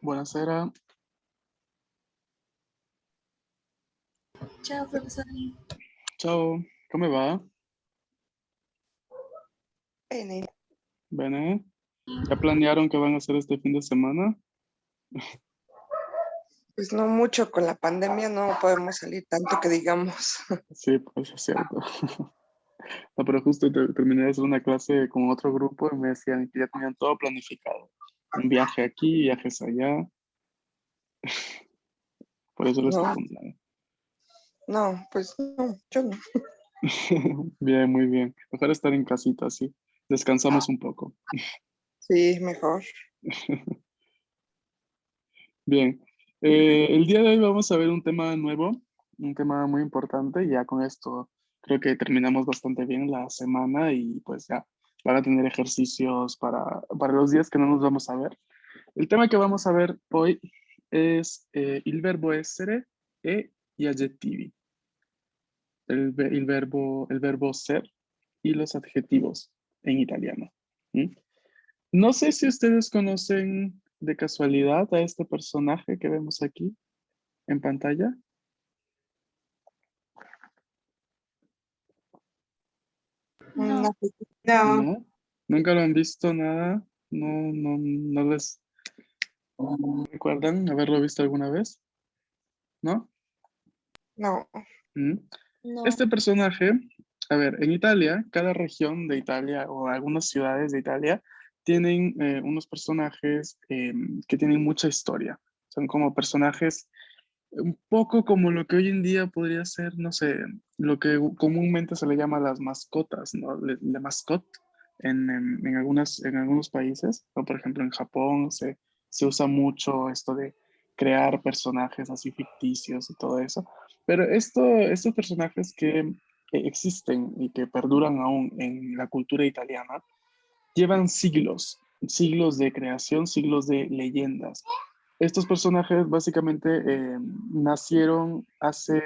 Buonasera, Ciao professore. ciao, come va? Bene, Bene? ¿Ya planearon qué van a hacer este fin de semana? pues no mucho con la pandemia, no podemos salir tanto que digamos. Sí, pues es cierto. No, pero justo terminé de hacer una clase con otro grupo y me decían que ya tenían todo planificado. Un viaje aquí, viajes allá, por eso les No, preguntaba. no, pues no, yo no. Bien, muy bien. Mejor estar en casita, sí. Descansamos un poco. Sí, mejor. Bien, el día de hoy vamos a ver un tema nuevo, un tema muy importante. Y ya con esto creo que terminamos bastante bien la semana y pues ya van a tener ejercicios para los días que no nos vamos a ver. El tema que vamos a ver hoy es il verbo essere e gli aggettivi, el verbo ser y los adjetivos en italiano. ¿Mm? No sé si ustedes conocen de casualidad a este personaje que vemos aquí en pantalla. No, No, no, No, nunca lo han visto nada. No, no les recuerdan haberlo visto alguna vez, ¿no? no. Mm. no. Este personaje, a ver, en Italia, cada región de Italia o algunas ciudades de Italia tienen unos personajes que tienen mucha historia. Son como personajes un poco como lo que hoy en día podría ser, no sé, lo que comúnmente se le llama las mascotas, ¿no? La mascot en algunos países, o por ejemplo en Japón se usa mucho esto de crear personajes así ficticios y todo eso. Pero estos personajes que existen y que perduran aún en la cultura italiana, llevan siglos, siglos de creación, siglos de leyendas. Estos personajes básicamente nacieron hace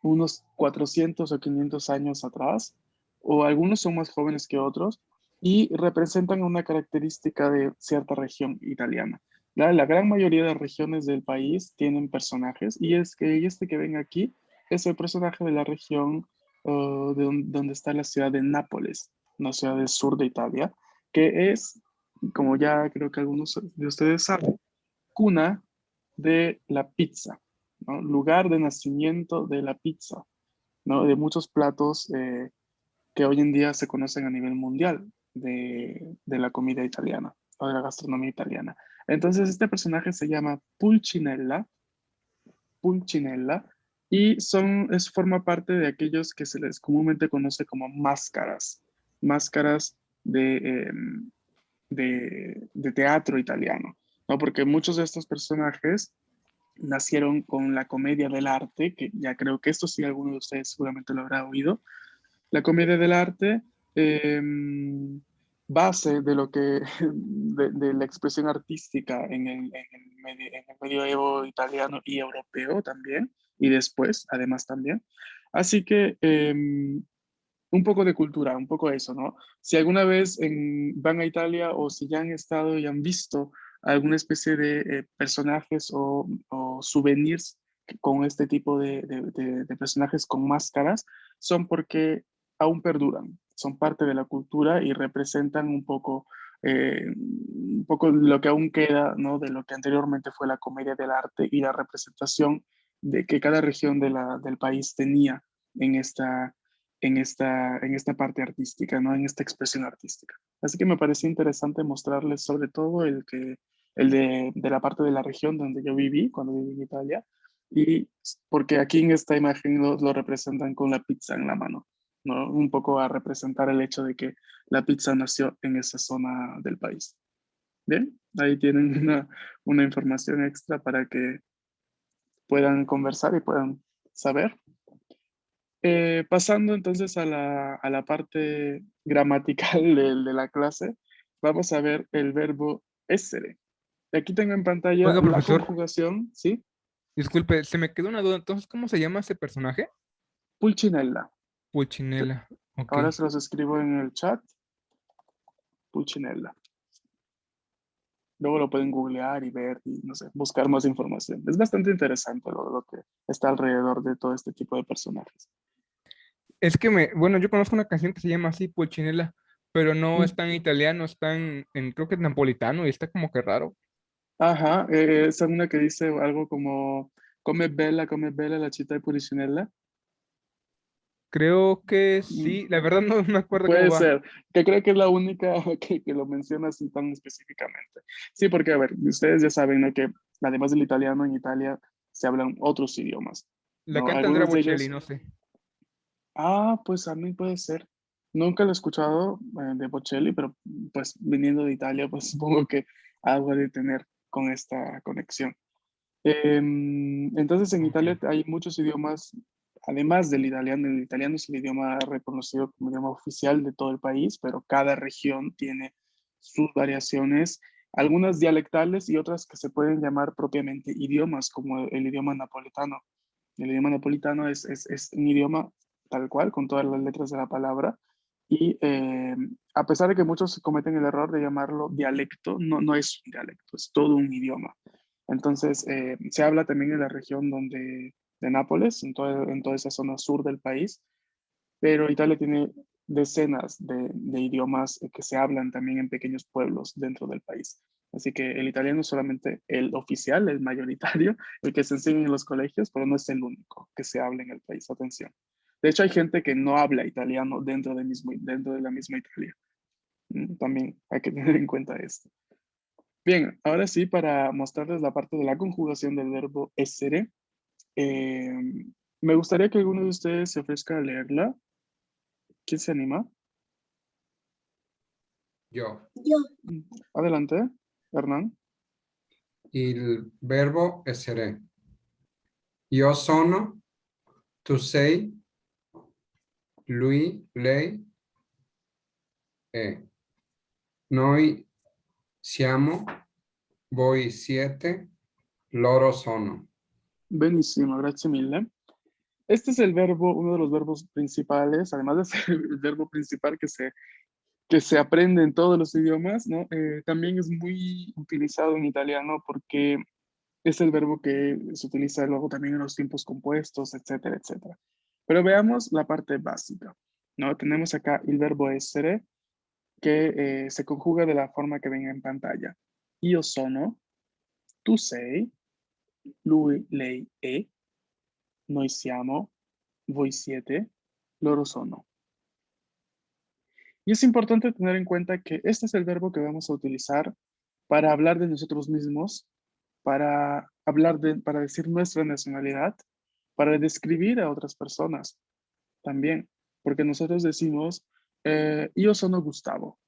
unos 400 o 500 años atrás, o algunos son más jóvenes que otros, y representan una característica de cierta región italiana. La gran mayoría de regiones del país tienen personajes, y es que este que ven aquí es el personaje de la región donde está la ciudad de Nápoles, una ciudad del sur de Italia, que es, como ya creo que algunos de ustedes saben, cuna de la pizza, ¿no? Lugar de nacimiento de la pizza, ¿no? De muchos platos que hoy en día se conocen a nivel mundial de la comida italiana o de la gastronomía italiana. Entonces, este personaje se llama Pulcinella, Pulcinella, y forma parte de aquellos que se les comúnmente conoce como máscaras, máscaras de teatro italiano, ¿no? Porque muchos de estos personajes nacieron con la comedia del arte, que ya creo que esto sí alguno de ustedes seguramente lo habrá oído. La comedia del arte, eh, base de lo que, de la expresión artística en el medioevo italiano y europeo también, y después, además también. Así que un poco de cultura, un poco eso, ¿no? Si alguna vez van a Italia o si ya han estado y han visto alguna especie de personajes o souvenirs con este tipo de personajes con máscaras, son porque aún perduran, son parte de la cultura y representan un poco lo que aún queda, ¿no? De lo que anteriormente fue la comedia del arte y la representación de que cada región del país tenía en esta parte artística, ¿no? En esta expresión artística. Así que me pareció interesante mostrarles sobre todo el de la parte de la región donde yo viví, cuando viví en Italia, y porque aquí en esta imagen lo representan con la pizza en la mano, ¿no? Un poco a representar el hecho de que la pizza nació en esa zona del país. Bien, ahí tienen una información extra para que puedan conversar y puedan saber. Pasando entonces a la parte gramatical de la clase, vamos a ver el verbo essere. Aquí tengo en pantalla Oiga, la profesor, conjugación, ¿sí? disculpe, se me quedó una duda. Entonces, ¿cómo se llama ese personaje? Pulcinella. Pulchinela. Ok. Ahora se los escribo en el chat. Pulcinella. Luego lo pueden googlear y ver y, no sé, buscar más información. Es bastante interesante lo que está alrededor de todo este tipo de personajes. Es que bueno, yo conozco una canción que se llama así, Pulcinella, pero no Mm. está en italiano, está creo que es napolitano y está como que raro. Ajá, es una que dice algo como, come bella la città di Puricinella. Creo que Mm, sí, la verdad no me acuerdo cómo puede va. ser, que creo que es la única que lo menciona así tan específicamente. Sí, porque, a ver, ustedes ya saben, ¿no? Que además del italiano, en Italia se hablan otros idiomas, La ¿no? canta Andrea Algunos de Bocelli, ellos, no sé. pues a mí puede ser. Nunca lo he escuchado de Bocelli, pero pues viniendo de Italia, pues supongo que algo ha de tener con esta conexión. Entonces, en Ok. Italia hay muchos idiomas, además del italiano. El italiano es el idioma reconocido como idioma oficial de todo el país, pero cada región tiene sus variaciones, algunas dialectales y otras que se pueden llamar propiamente idiomas, como el idioma napolitano. El idioma napolitano es un idioma tal cual, con todas las letras de la palabra. Y a pesar de que muchos cometen el error de llamarlo dialecto, no es un dialecto, es todo un idioma. Entonces, se habla también en la región de Nápoles, en toda esa zona sur del país, pero Italia tiene decenas de idiomas que se hablan también en pequeños pueblos dentro del país. Así que el italiano es solamente el oficial, el mayoritario, el que se enseña en los colegios, pero no es el único que se habla en el país. Atención. De hecho, hay gente que no habla italiano dentro de la misma Italia. También hay que tener en cuenta esto. Bien, ahora sí, para mostrarles la parte de la conjugación del verbo essere, eh, me gustaría que alguno de ustedes se ofrezca a leerla. ¿Quién se anima? Yo. Mm, Adelante, Hernán. Il verbo essere. Io sono, tu sei, lui, lei è. Noi siamo, voi siete, loro sono. Buenísimo, gracias mille. Este es el verbo, uno de los verbos principales, además de ser el verbo principal que se aprende en todos los idiomas, ¿no? También es muy utilizado en italiano porque es el verbo que se utiliza luego también en los tiempos compuestos, etcétera, etcétera. Pero veamos la parte básica, ¿no? Tenemos acá el verbo essere, que se conjuga de la forma que ven en pantalla. Io sono, tu sei, lui, lei è, noi siamo, voi siete, loro sono. Y es importante tener en cuenta que este es el verbo que vamos a utilizar para hablar de nosotros mismos, para decir nuestra nacionalidad, para describir a otras personas también, porque nosotros decimos, io sono Gustavo,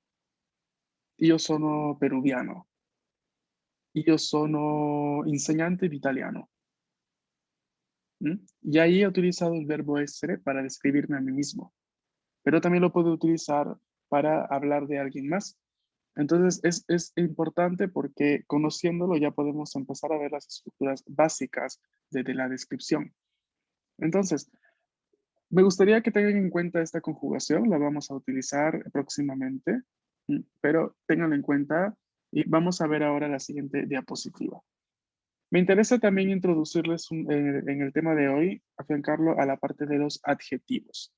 io sono peruviano, io sono insegnante de italiano. ¿Mm? Y ahí he utilizado el verbo essere para describirme a mí mismo, pero también lo puedo utilizar para hablar de alguien más. Entonces es importante porque conociéndolo ya podemos empezar a ver las estructuras básicas de la descripción. Entonces, me gustaría que tengan en cuenta esta conjugación, la vamos a utilizar próximamente, pero tenganlo en cuenta y vamos a ver ahora la siguiente diapositiva. Me interesa también introducirles en el tema de hoy, afincarlo a la parte de los adjetivos.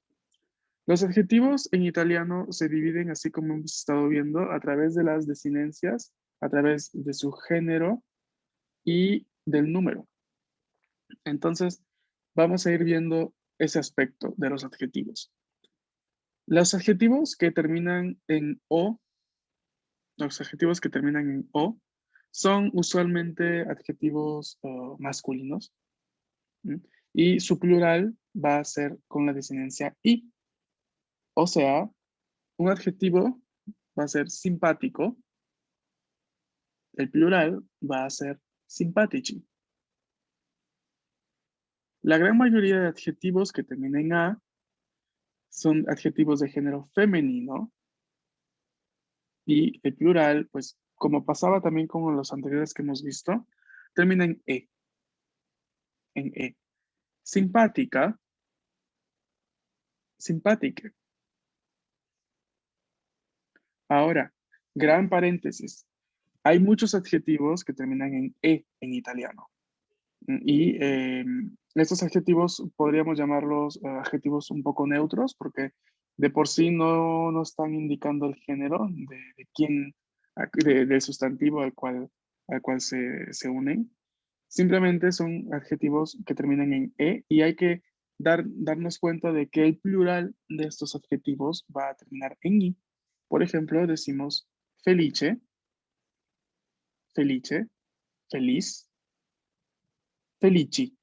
Los adjetivos en italiano se dividen, así como hemos estado viendo, a través de las desinencias, a través de su género y del número. Entonces, vamos a ir viendo ese aspecto de los adjetivos. Los adjetivos que terminan en o, los adjetivos que terminan en o, son usualmente adjetivos masculinos, ¿m? Y su plural va a ser con la desinencia i. O sea, un adjetivo va a ser simpático, el plural va a ser simpatici. La gran mayoría de adjetivos que terminan en a son adjetivos de género femenino y el plural, pues como pasaba también con los anteriores que hemos visto, termina en e, en e. Simpática, simpática. Ahora, gran paréntesis. Hay muchos adjetivos que terminan en E en italiano. Y estos adjetivos podríamos llamarlos adjetivos un poco neutros porque de por sí no están indicando el género de quién, del sustantivo al cual se unen. Simplemente son adjetivos que terminan en E y hay que darnos cuenta de que el plural de estos adjetivos va a terminar en I. Por ejemplo, decimos felice, felice, feliz, felici,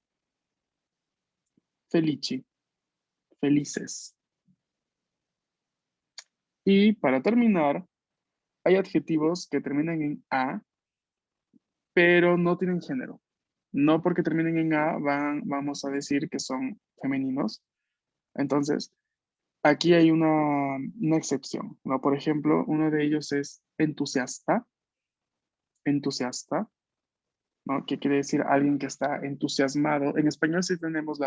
felici, felices. Y para terminar, hay adjetivos que terminan en A, pero no tienen género. No porque terminen en A vamos a decir que son femeninos. Entonces, aquí hay una excepción, ¿no? Por ejemplo, uno de ellos es entusiasta, entusiasta, ¿no? Que quiere decir alguien que está entusiasmado. En español sí tenemos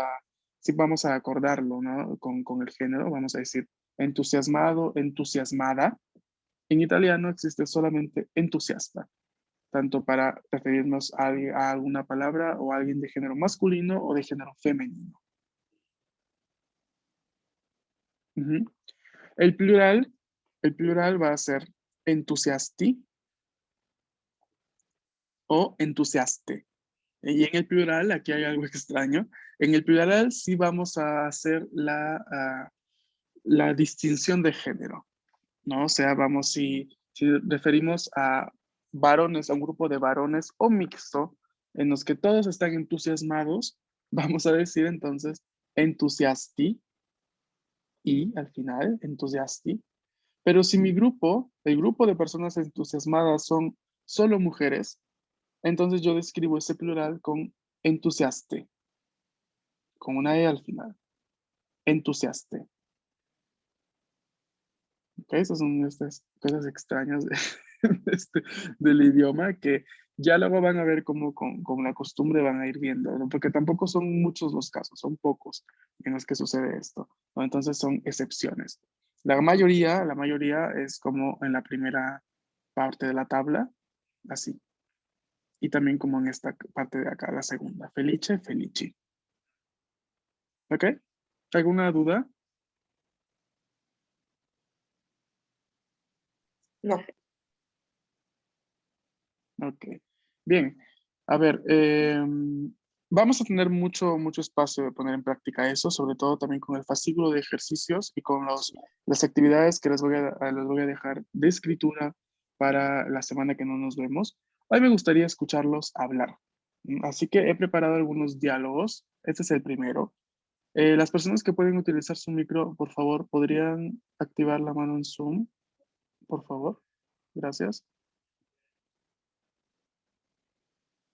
sí vamos a acordarlo, ¿no? Con el género, vamos a decir entusiasmado, entusiasmada. En italiano existe solamente entusiasta, tanto para referirnos a alguna palabra o a alguien de género masculino o de género femenino. Ujú. El plural, el plural va a ser entusiasti o entusiaste. Y en el plural, aquí hay algo extraño. En el plural sí vamos a hacer la distinción de género, ¿no? O sea, vamos, si referimos a varones, a un grupo de varones o mixto, en los que todos están entusiasmados, vamos a decir entonces entusiasti y al final entusiasti. Pero si mi grupo, el grupo de personas entusiasmadas son solo mujeres, entonces yo describo ese plural con entusiaste, con una E al final. Entusiaste. ¿Ok? Esas son estas cosas extrañas del idioma que ya luego van a ver cómo con la costumbre van a ir viendo, ¿no? Porque tampoco son muchos los casos, son pocos en los que sucede esto, ¿no? Entonces son excepciones. La mayoría es como en la primera parte de la tabla, así. Y también como en esta parte de acá, la segunda. Felice, felici. ¿Ok? ¿Alguna duda? No. Ok. Bien. A ver, vamos a tener mucho espacio de poner en práctica eso, sobre todo también con el fascículo de ejercicios y con las actividades que les voy a dejar de escritura para la semana que no nos vemos. Hoy me gustaría escucharlos hablar. Así que he preparado algunos diálogos. Este es el primero. Las personas que pueden utilizar su micro, por favor, ¿podrían activar la mano en Zoom? Por favor. Gracias.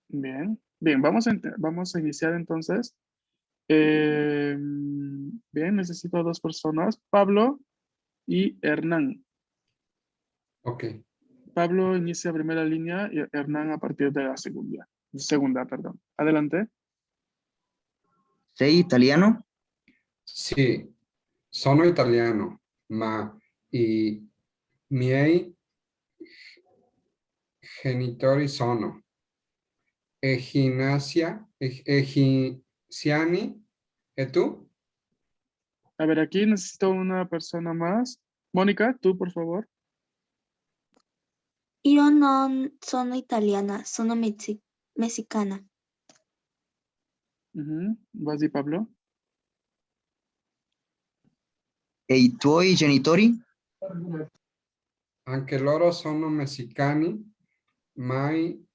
Bien. Bien, vamos a iniciar entonces. Bien, necesito a dos personas, Pablo y Hernán. Ok. Pablo inicia primera línea y Hernán a partir de la segunda. Segunda, perdón. Adelante. Sei italiano? Sì, sono italiano, ma i miei genitori sono egiziani. ¿Y tú? A ver, aquí necesito una persona más. Mónica, tú, por favor. Io non sono italiana, sono messicana. Vas y Pablo. E i tuoi genitori? Anche loro sono messicani, ma i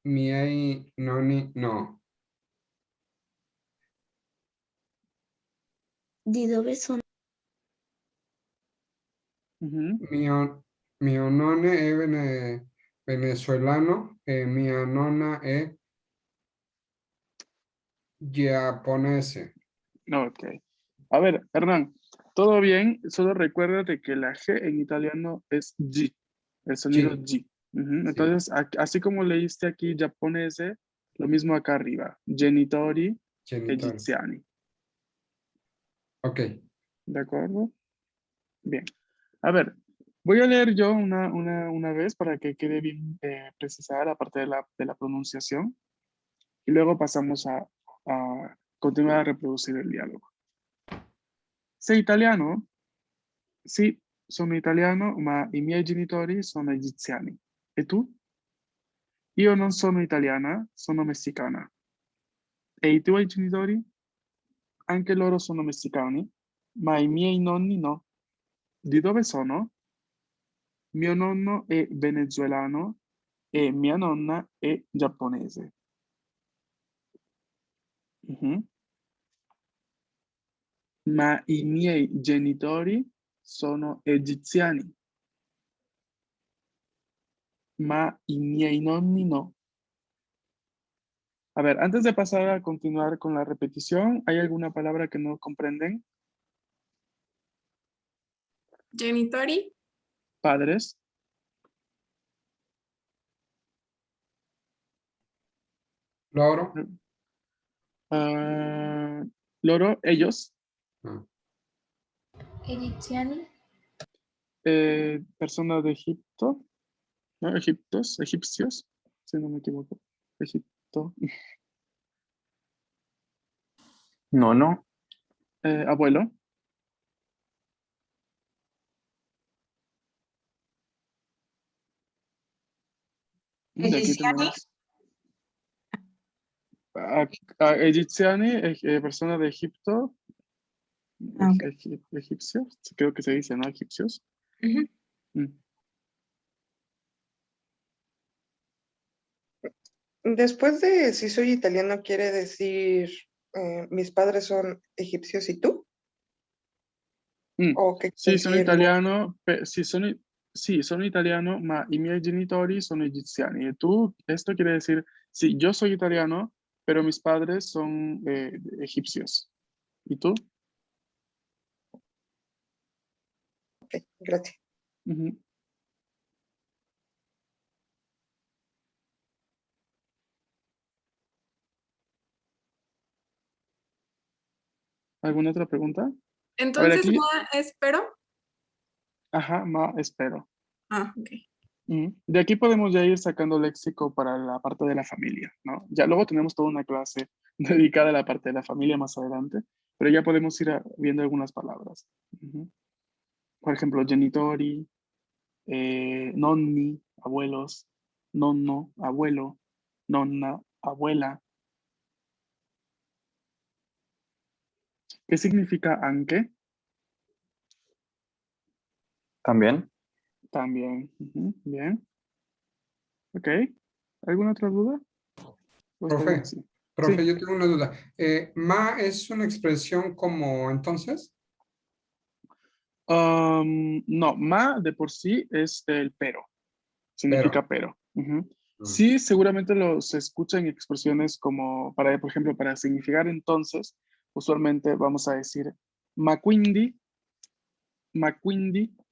miei nonni no. Di dove sono? Mio nonno è venezuelano e mia nonna è giapponese. Ok. A ver, Hernán, todo bien, solo recuérdate que la G en italiano es G, el sonido Sì, G. sì, Entonces, así como leíste aquí japonese, lo mismo acá arriba, genitori genitori. egiziani. Ok, ¿De acuerdo? Bien. A ver, Voy a leer yo una vez para que quede bien precisada la parte de la pronunciación y luego pasamos a continuar a reproducir el diálogo. Sei italiano? Sì, sono italiano, ma i miei genitori sono egiziani. E tu? Io non sono italiana, sono messicana. E i tuoi genitori? Anche loro sono messicani, ma i miei nonni no. Di dove sono? Mio nonno è venezuelano e mia nonna è giapponese. Mhm. Ma i miei genitori sono egiziani, ma i miei nonni no. A ver, antes de pasar a continuar con la repetición, ¿hay alguna palabra que no comprenden? Genitori, Padres, Loro. ah, loro, ellos, Ah, Egiziani. personas de Egipto, ¿no? Egipcios, si no me equivoco. Egipto. Nono, Abuelo, de aquí tenemos. Egiziani, persona de Egipto, egipcios, creo que se dice, ¿no? Egipcios. Mm. Después de si soy italiano, quiere decir mis padres son egipcios y tú. Mm. ¿O qué Sì, quiere sono decir? italiano, sì, sono italiano, ma i miei genitori sono egiziani. E tu, esto quiere decir, sí, yo soy italiano, pero mis padres son egipcios. ¿Y tú? Ok, gracias. Ujú. ¿Alguna otra pregunta? A ver, entonces aquí, ma espero. ajá, ma, espero. Ah, ok. De aquí podemos ya ir sacando léxico para la parte de la familia, ¿no? Ya luego tenemos toda una clase dedicada a la parte de la familia más adelante, pero ya podemos ir viendo algunas palabras. Ujú. Por ejemplo, genitori, nonni, abuelos, nonno, abuelo, nonna, abuela. ¿Qué significa anche? también. También. Ujú, bien. Ok. ¿Alguna otra duda? ¿O está bien profe, así? profe, Sí. yo tengo una duda. Ma es una expresión como entonces. No, ma de por sí es el pero. Pero. Significa pero. Ujú. Mm, Sí, seguramente se escuchan expresiones como, para, por ejemplo, para significar entonces, usualmente vamos a decir ma quindi,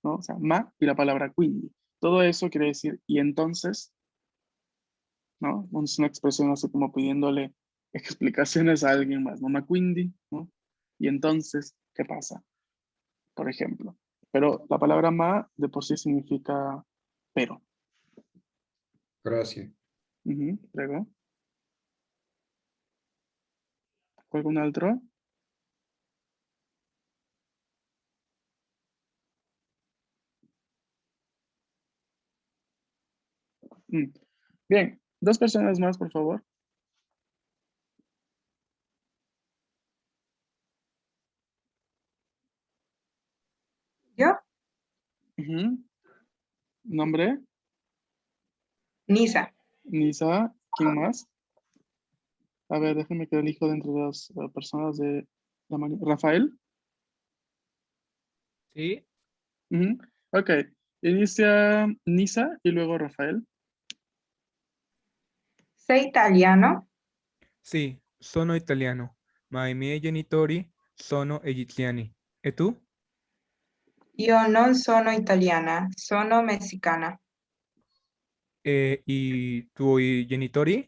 ¿no? O sea, ma y la palabra quindi. Todo eso quiere decir y entonces, ¿no? Es una expresión así como pidiéndole explicaciones a alguien más, ¿no? Ma quindi, ¿no? Y entonces, ¿qué pasa? Por ejemplo. Pero la palabra ma de por sí significa pero. gracias. Prego. ¿Algún otro? Mm. Bien, dos personas más, por favor. ¿Yo? Ujú. ¿Nombre? Nisa. Nisa. ¿Quién más? A ver, déjenme que elijo de entre las personas de la mañana. Rafael. Sí, Ujú. Ok. Inicia Nisa y luego Rafael. Sei italiano? sì, sono italiano, ma i miei genitori sono egiziani. E tu? Io non sono italiana, sono messicana. E i tuoi genitori?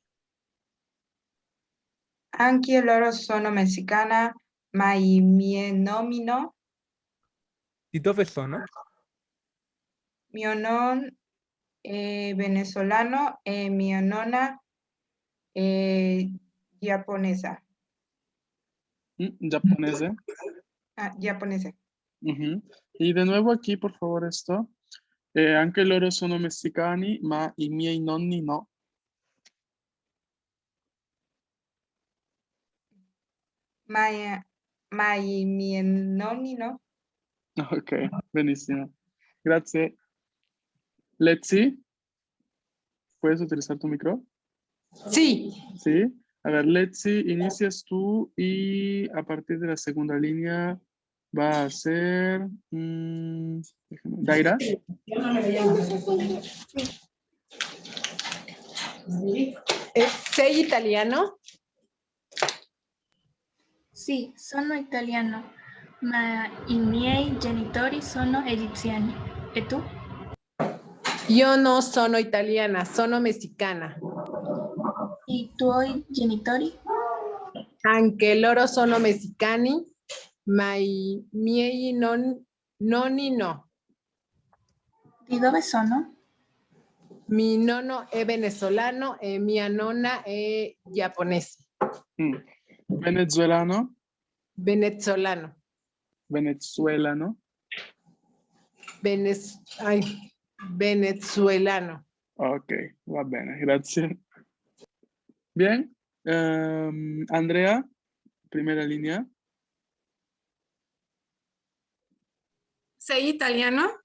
Anche loro sono messicana, ma i miei nomi no. Di dove sono? mio non venezolano e mia nonna giapponesa. Giapponese. Ah, giapponese. Mhm. Y de nuevo aquí, por favor, esto. Anche loro sono messicani, ma i miei nonni no. Ma i miei nonni no. Ok, benissimo. Grazie. Letzi, ¿puedes utilizar tu micro? Sí. Sí. A ver, Letzi, inicias tú y a partir de la segunda línea va a ser Daira. ¿Sei italiano? Sì, sono italiano, ma i miei genitori sono egiziani. E tu? Io no sono italiana, sono messicana. I tuoi genitori? Anche loro sono messicani, ma i miei nonni no. Di dove sono? Mi nonno è venezolano e mia nonna è giapponese. Venezuelano. Venezolano. Venezuelano. Venezuelano. Ok, va bene, grazie. Bien. Andrea, primera línea. ¿Sei italiano?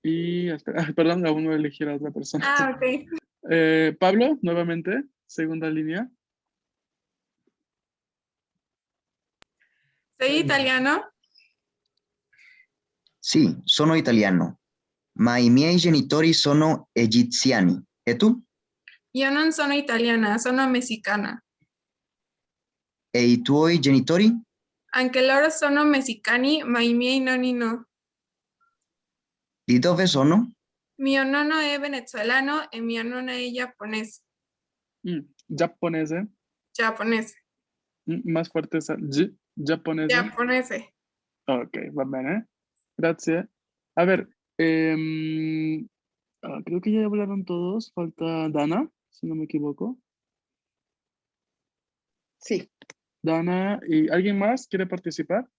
Y, perdón, aún no elegí a la otra persona. Ah, ok. Pablo, nuevamente, segunda línea. ¿Sei italiano? Sì, sono italiano, ma i miei genitori sono egiziani. E tu? Io non sono italiana, sono messicana. E i tuoi genitori? Anche loro sono messicani, ma i miei nonni no. Di dove sono? Mio nonno è venezuelano e mia nonna è giapponese. Giapponese. Giapponese. Más fuerte esa. Giapponese. Giapponese. Ok, va bene. Grazie. A ver, creo que ya hablaron todos. Falta Dana, si no me equivoco. Sí. Dana, ¿y alguien más quiere participar?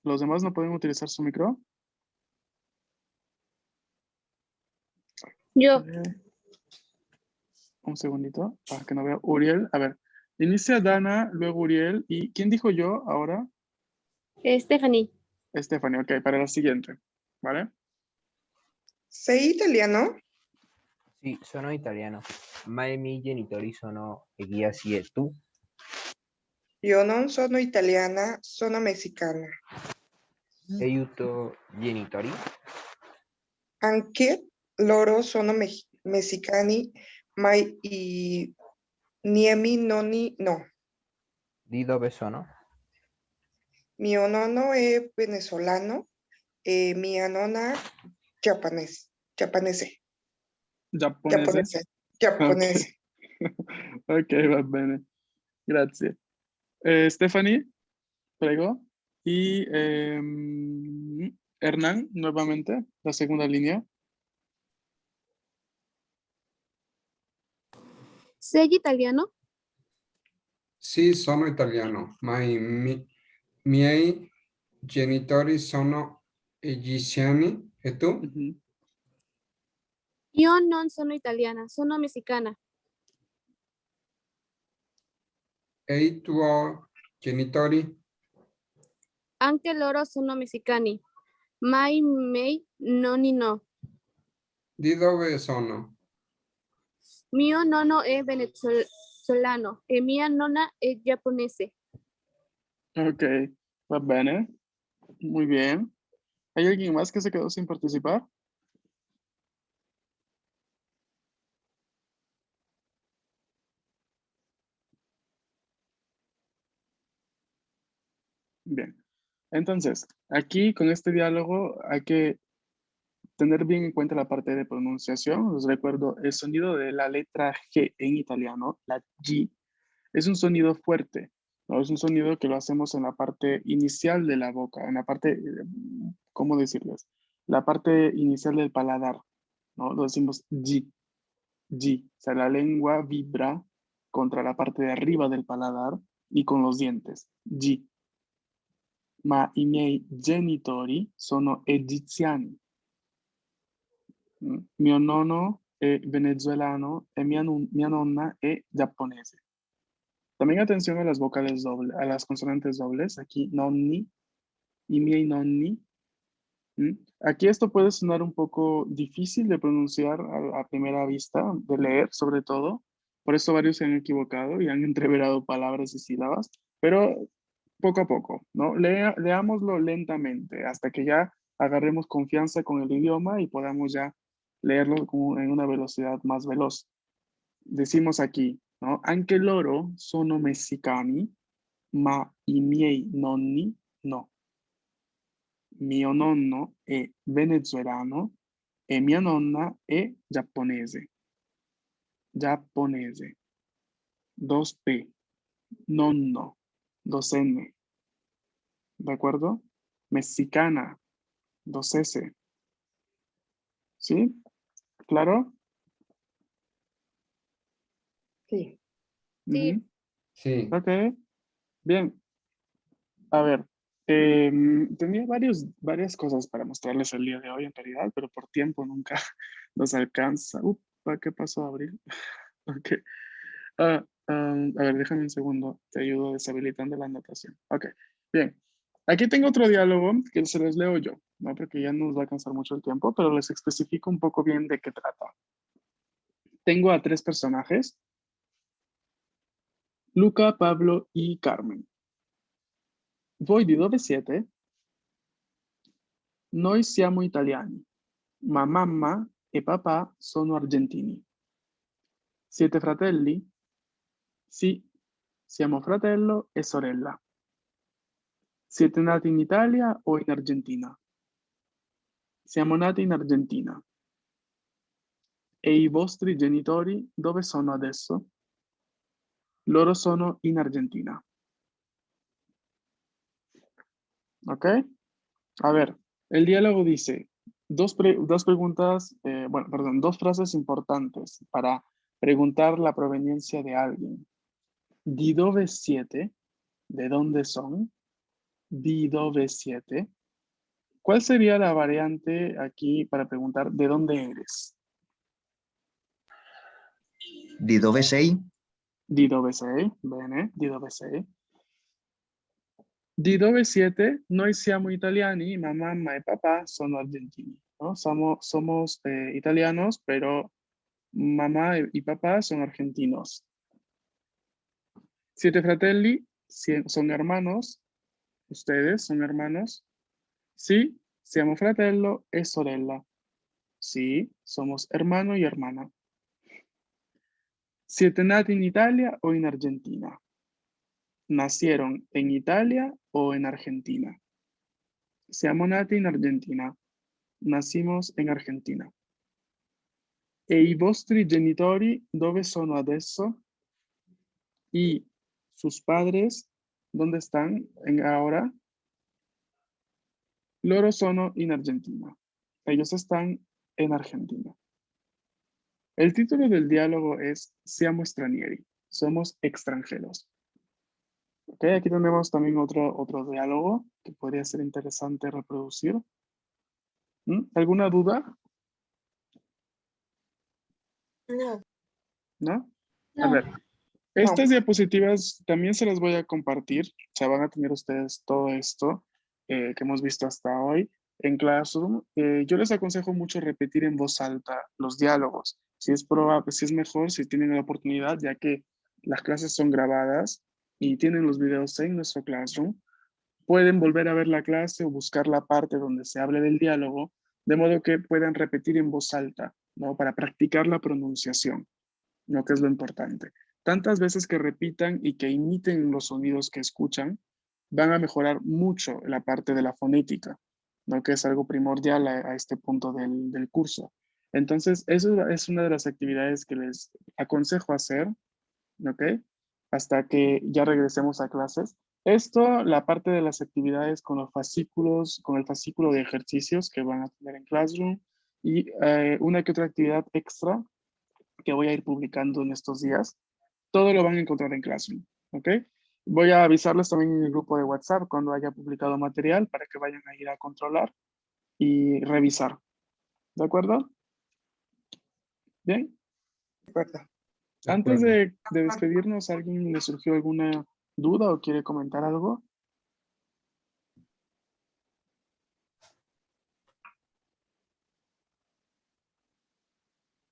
¿Los demás no pueden utilizar su micro? Yo, Un segundito, para que no vea. Uriel, a ver. Inicia Dana, luego Uriel. ¿Y quién dijo yo ahora? Stephanie. Stephanie, ok, para la siguiente. ¿Vale? ¿Sei italiano? Sì, sono italiano, ma i miei genitori sono egizi e tu? Io non sono italiana, sono messicana. E i tuoi genitori? Anche loro sono messicani, ma i miei nonni no. Di dove sono? Mio nonno è venezolano e mia nonna giapponese. Giapponese. Giapponese. Ok, va bene. Grazie. Stephanie, prego. Y Hernán, nuevamente, la segunda línea. ¿Sei italiano? Sì, sono italiano, ma i miei genitori sono egiziani. E tu? Io non sono italiana, sono messicana. E i tuoi genitori? Anche loro sono messicani, ma i miei nonni no. Di dove sono? Mio nonno è venezolano e mia nonna è giapponese. Ok, va bene. Muy bien. ¿Hay alguien más que se quedó sin participar? Bien. Entonces, aquí con este diálogo hay que tener bien en cuenta la parte de pronunciación. Les recuerdo, el sonido de la letra G en italiano, la G, es un sonido fuerte. ¿no? Es un sonido que lo hacemos en la parte inicial de la boca, en la parte, ¿cómo decirles? La parte inicial del paladar, ¿no? Lo decimos G, G. O sea, la lengua vibra contra la parte de arriba del paladar y con los dientes. G. Ma i miei genitori sono egiziani. Mio nonno è venezuelano e mia nonna è giapponese. También atención a las vocales dobles, a las consonantes dobles. Aquí nonni, i miei nonni. Aquí esto puede sonar un poco difícil de pronunciar a primera vista, de leer sobre todo. Por eso varios se han equivocado y han entreverado palabras y sílabas. Pero poco a poco, ¿no? Leámoslo lentamente hasta que ya agarremos confianza con el idioma y podamos ya leerlo en una velocidad más veloz. Decimos aquí, ¿no? Anche loro sono messicani, ma i miei nonni no. Mio nonno è venezuelano e mia nonna è giapponese. Giapponese. 2P. Nonno. 2N. ¿De acuerdo? Mexicana. 2S. ¿Sí? ¿Claro? Sí. Ujú. Sí. Ok. Bien. A ver. Tenía varias cosas para mostrarles el día de hoy en realidad, pero por tiempo nunca nos alcanza. Upa, ¿qué pasó, Abril? Ok. A ver, déjame un segundo. Te ayudo deshabilitando la anotación. Ok. Bien. Aquí tengo otro diálogo que se los leo yo, ¿no? Porque ya nos va a alcanzar mucho el tiempo, pero les especifico un poco bien de qué trata. Tengo a 3 personajes. Luca, Pablo y Carmen. Voi di dove siete? Noi siamo italiani, ma mamma e papà sono argentini. Siete fratelli? Sì, siamo fratello e sorella. Siete nati in Italia o in Argentina? Siamo nati in Argentina. E i vostri genitori dove sono adesso? Loro sono in Argentina. ¿Ok? A ver, el diálogo dice dos preguntas, dos frases importantes para preguntar la proveniencia de alguien. Di dove siete? ¿De dónde son? Di dove siete? ¿Cuál sería la variante aquí para preguntar de dónde eres? Di dove sei? Di dove sei? Bene, di dove sei? Di dove siete? Noi siamo italiani, ma mamma e papà sono argentini, ¿no? Somos italianos, pero mamá y papá son argentinos. Siete fratelli son hermanos. ¿Ustedes son hermanos? Sí, siamo fratello e sorella. Sí, somos hermano y hermana. ¿Siete nati in Italia o in Argentina? ¿Nacieron en Italia o en Argentina? Siamo nati in Argentina. Nacimos en Argentina. E i vostri genitori dove sono adesso? ¿Y sus padres dónde están ahora? Loro sono in Argentina. Ellos están en Argentina. El título del diálogo es Siamo stranieri. Somos extranjeros. Ok, aquí tenemos también otro diálogo que podría ser interesante reproducir. ¿Alguna duda? No. ¿No? No. A ver, estas diapositivas también se las voy a compartir. O sea, van a tener ustedes todo esto que hemos visto hasta hoy en Classroom. Yo les aconsejo mucho repetir en voz alta los diálogos. Si es probable, si es mejor, si tienen la oportunidad, ya que las clases son grabadas y tienen los videos en nuestro Classroom, pueden volver a ver la clase o buscar la parte donde se hable del diálogo, de modo que puedan repetir en voz alta, ¿no? Para practicar la pronunciación, ¿no? Que es lo importante. Tantas veces que repitan y que imiten los sonidos que escuchan, van a mejorar mucho la parte de la fonética, ¿no? Que es algo primordial a este punto del curso. Entonces, eso es una de las actividades que les aconsejo hacer, ¿ok? hasta que ya regresemos a clases. Esto, la parte de las actividades con los fascículos, con el fascículo de ejercicios que van a tener en Classroom y una que otra actividad extra que voy a ir publicando en estos días. Todo lo van a encontrar en Classroom, ¿ok? Voy a avisarles también en el grupo de WhatsApp cuando haya publicado material para que vayan a ir a controlar y revisar. ¿De acuerdo? ¿Bien? De acuerdo. Antes de despedirnos, ¿alguien le surgió alguna duda o quiere comentar algo?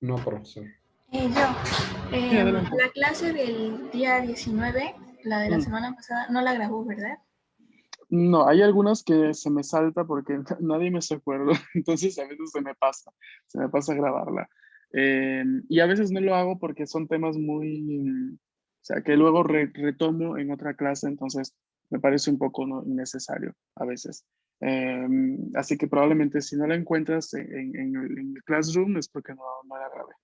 No, profesor. adelante. La clase del día 19, la de la Mm. semana pasada, no la grabó, ¿verdad? No, hay algunas que se me salta porque nadie me se acuerda, entonces a veces se me pasa grabarla. Y a veces no lo hago porque son temas muy, o sea, que luego retomo en otra clase, entonces me parece un poco innecesario a veces. Así que probablemente si no la encuentras en el Classroom es porque no la grabé.